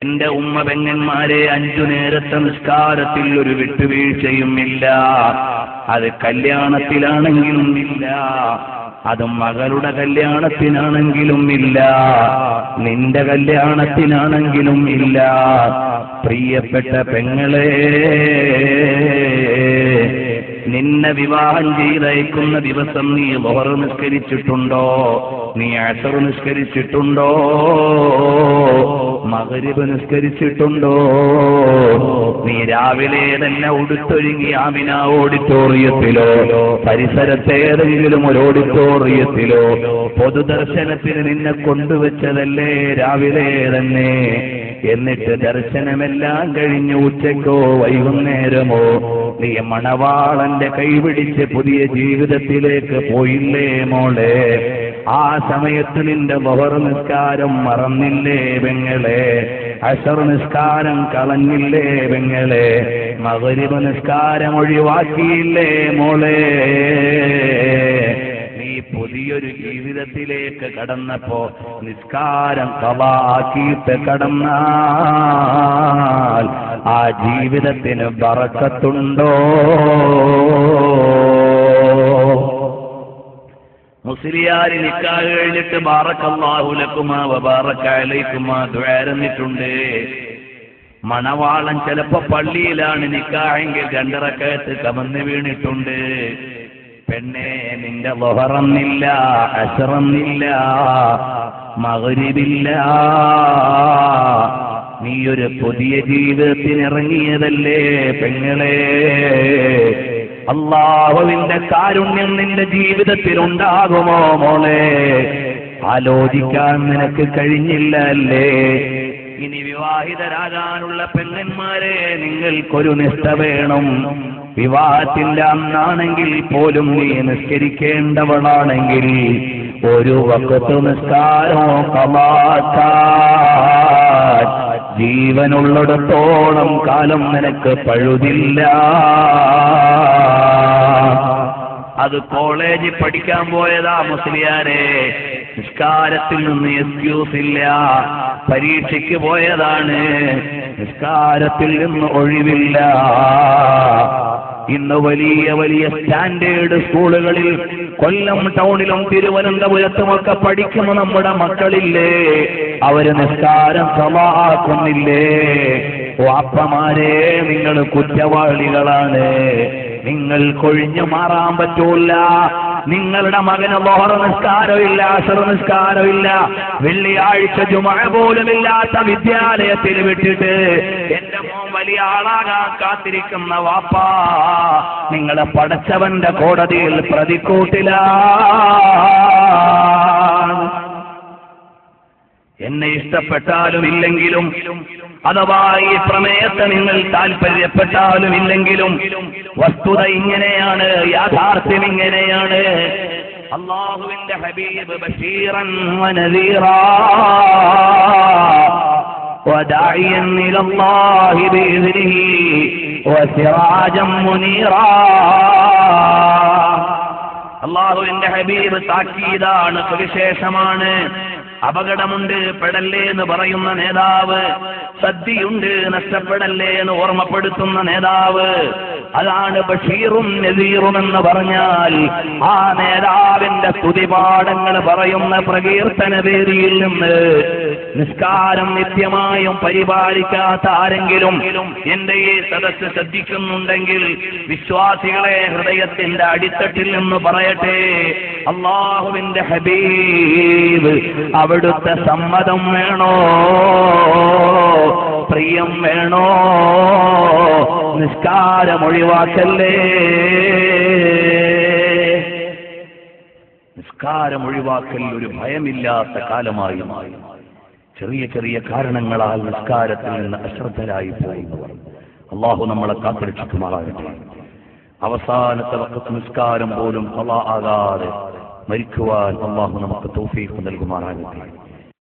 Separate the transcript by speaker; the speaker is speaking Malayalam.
Speaker 1: എന്റെ ഉമ്മ പെങ്ങന്മാരെ 5 നേരത്തെ നിസ്കാരത്തിൽ ഒരു വിട്ടുവീഴ്ചയും ഇല്ല. അത് കല്യാണത്തിലാണെങ്കിലും ഇല്ല, അത് മകളുടെ കല്യാണത്തിനാണെങ്കിലും ഇല്ല, നിന്റെ കല്യാണത്തിനാണെങ്കിലും ഇല്ല. പ്രിയപ്പെട്ട പെങ്ങളെ, നിന്നെ വിവാഹം ചെയ്തയക്കുന്ന ദിവസം നീ ളുഹർ നിസ്കരിച്ചിട്ടുണ്ടോ? നീ അസർ നിസ്കരിച്ചിട്ടുണ്ടോ? മഗ്രിബ് നിസ്കരിച്ചിട്ടുണ്ടോ? നീ രാവിലെ തന്നെ ഉടുത്തൊരുങ്ങി ആമിന ഓഡിറ്റോറിയത്തിലോ പരിസരത്തെ ഏതെങ്കിലും ഒരു ഓഡിറ്റോറിയത്തിലോ പൊതുദർശനത്തിന് നിന്നെ കൊണ്ടുവച്ചതല്ലേ രാവിലെ തന്നെ? എന്നിട്ട് ദർശനമെല്ലാം കഴിഞ്ഞ് ഉച്ചക്കോ വൈകുന്നേരമോ നീ മണവാളന്റെ കൈപിടിച്ച് പുതിയ ജീവിതത്തിലേക്ക് പോയില്ലേ മോളെ? ആ സമയത്ത് നിന്റെ ളുഹർ നിസ്കാരം മറന്നില്ലേ പെങ്ങളെ? അസർ നിസ്കാരം കളഞ്ഞില്ലേ പെങ്ങളെ? മഗ്രിബ് നിസ്കാരം ഒഴിവാക്കിയില്ലേ മോളെ? പുതിയൊരു ജീവിതത്തിലേക്ക് കടന്നപ്പോ നിസ്കാരം ഖളാക്കിയിട്ട് കടന്നാൽ ആ ജീവിതത്തിന് ബറക്കത്തുണ്ടോ? മുസ്ലിയാരി നിക്കാഹ് കഴിഞ്ഞിട്ട് ബാറക്കല്ലാഹു ലക്കുമാ വബാറക അലൈക്കുമാ ദുആ ഇരുന്നിട്ടുണ്ട്. മണവാളൻ ചിലപ്പോ പള്ളിയിലാണ് നിക്കാഹെങ്കിൽ 2 റക്അത്ത് കമന്ന് വീണിട്ടുണ്ട്. പെണ്ണെ, നിന്റെ ളുഹറന്നില്ല, അസ്റന്നില്ല, മഗ്രിബില്ല. നീ ഒരു പുതിയ ജീവിതത്തിനിറങ്ങിയതല്ലേ പെങ്ങളെ? അല്ലാഹുവിന്റെ കാരുണ്യം നിന്റെ ജീവിതത്തിൽ ഉണ്ടാകുമോ മോളെ? ആലോചിക്കാൻ നിനക്ക് കഴിഞ്ഞില്ല അല്ലേ? ഇനി വിവാഹിതരാകാനുള്ള പെണ്ണന്മാരെ, നിങ്ങൾക്കൊരു നിഷ്ഠ വേണം. വിവാഹത്തിന്റെ അന്നാണെങ്കിൽ പോലും നീ നിസ്കരിക്കേണ്ടവളാണെങ്കിൽ ഒരു വഖത്ത് നിസ്കാരമോ ഖളാക്കാൻ ജീവനുള്ളിടത്തോളം കാലം നിനക്ക് പഴുതില്ല. അത് കോളേജിൽ പഠിക്കാൻ പോയതാ മുസ്ലിയാരെ, നിസ്കാരത്തിൽ നിന്ന് എക്സ്ക്യൂസ് ഇല്ല. പരീക്ഷയ്ക്ക് പോയതാണ്, നിസ്കാരത്തിൽ നിന്ന് ഒഴിവില്ല. ഇന്ന് വലിയ വലിയ സ്റ്റാൻഡേർഡ് സ്കൂളുകളിൽ കൊല്ലം ടൗണിലും തിരുവനന്തപുരത്തുമൊക്കെ പഠിക്കുന്ന നമ്മുടെ മക്കളില്ലേ, അവര് നിസ്കാരം ഖളാക്കുന്നില്ലേ? വാപ്പമാരെ, നിങ്ങൾ കുറ്റവാളികളാണ്. നിങ്ങൾ കൊഴിഞ്ഞു മാറാൻ പറ്റൂല. നിങ്ങളുടെ മകന് ളുഹർ നിസ്കാരമില്ല, അസ്ർ നിസ്കാരമില്ല, വെള്ളിയാഴ്ച ജുമുഅ പോലും ഇല്ലാത്ത വിദ്യാലയത്തിൽ വിട്ടിട്ട് എന്റെ മോൻ വലിയ ആളാകാൻ കാത്തിരിക്കുന്ന വാപ്പാ, നിങ്ങളെ പടച്ചവന്റെ കോടതിയിൽ പ്രതിക്കൂട്ടിലാണ്. എന്നെ ഇഷ്ടപ്പെട്ടാലും ഇല്ലെങ്കിലും, അഥവാ ഈ പ്രമേയത്തെ നിങ്ങൾ താല്പര്യപ്പെട്ടാലും ഇല്ലെങ്കിലും, വസ്തുത ഇങ്ങനെയാണ്, യാഥാർത്ഥ്യം ഇങ്ങനെയാണ്. അല്ലാഹുവിന്റെ ഹബീബ് ബശീറൻ വനദീറാ വദാഇയൻ ഇലല്ലാഹി ബിഇذനിഹി വസിറാജൻ മുനീറാ. അല്ലാഹുവിന്റെ ഹബീബ് താക്കീതാണ്, സുവിശേഷമാണ്. അപകടമുണ്ട്, പെടല്ലേ എന്ന് പറയുന്ന നേതാവ്. സദ്യയുണ്ട്, നഷ്ടപ്പെടല്ലേ എന്ന് ഓർമ്മപ്പെടുത്തുന്ന നേതാവ്. അതാണ് ബഷീറും നദീറും എന്ന് പറഞ്ഞാൽ. ആ നേതാവിന്റെ സ്തുതിപാഠങ്ങൾ പറയുന്ന പ്രകീർത്തന വേദിയിൽ നിന്ന് നിസ്കാരം നിത്യമായും പരിപാലിക്കാത്ത ആരെങ്കിലും എന്റെ ഈ സദസ്സ് ശ്രദ്ധിക്കുന്നുണ്ടെങ്കിൽ, വിശ്വാസികളെ ഹൃദയത്തിന്റെ അടിത്തട്ടിൽ നിന്ന് പറയട്ടെ, അല്ലാഹുവിന്റെ ഹബീബ് അവിടുത്തെ സമ്മതം വേണോ, പ്രിയം വേണോ? നിസ്കാരം ഒഴിവാക്കല്ലേ. നിസ്കാരം ഒഴിവാക്കൽ ഒരു ഭയമില്ലാത്ത കാലമായി മാറി. ചെറിയ ചെറിയ കാരണങ്ങളാൽ നിസ്കാരത്തിൽ നിന്ന് അശ്രദ്ധരായി പോകുന്നവർ അല്ലാഹു നമ്മളെ കാത്തുരക്ഷിക്കുമാറാകട്ടെ. അവസാനത്തെ വഖത്ത് നിസ്കാരം പോലും ഖളാ ആകാതെ മരിക്കുവാൻ അല്ലാഹു നമുക്ക് തൗഫീഖ് നൽകുമാറാകട്ടെ.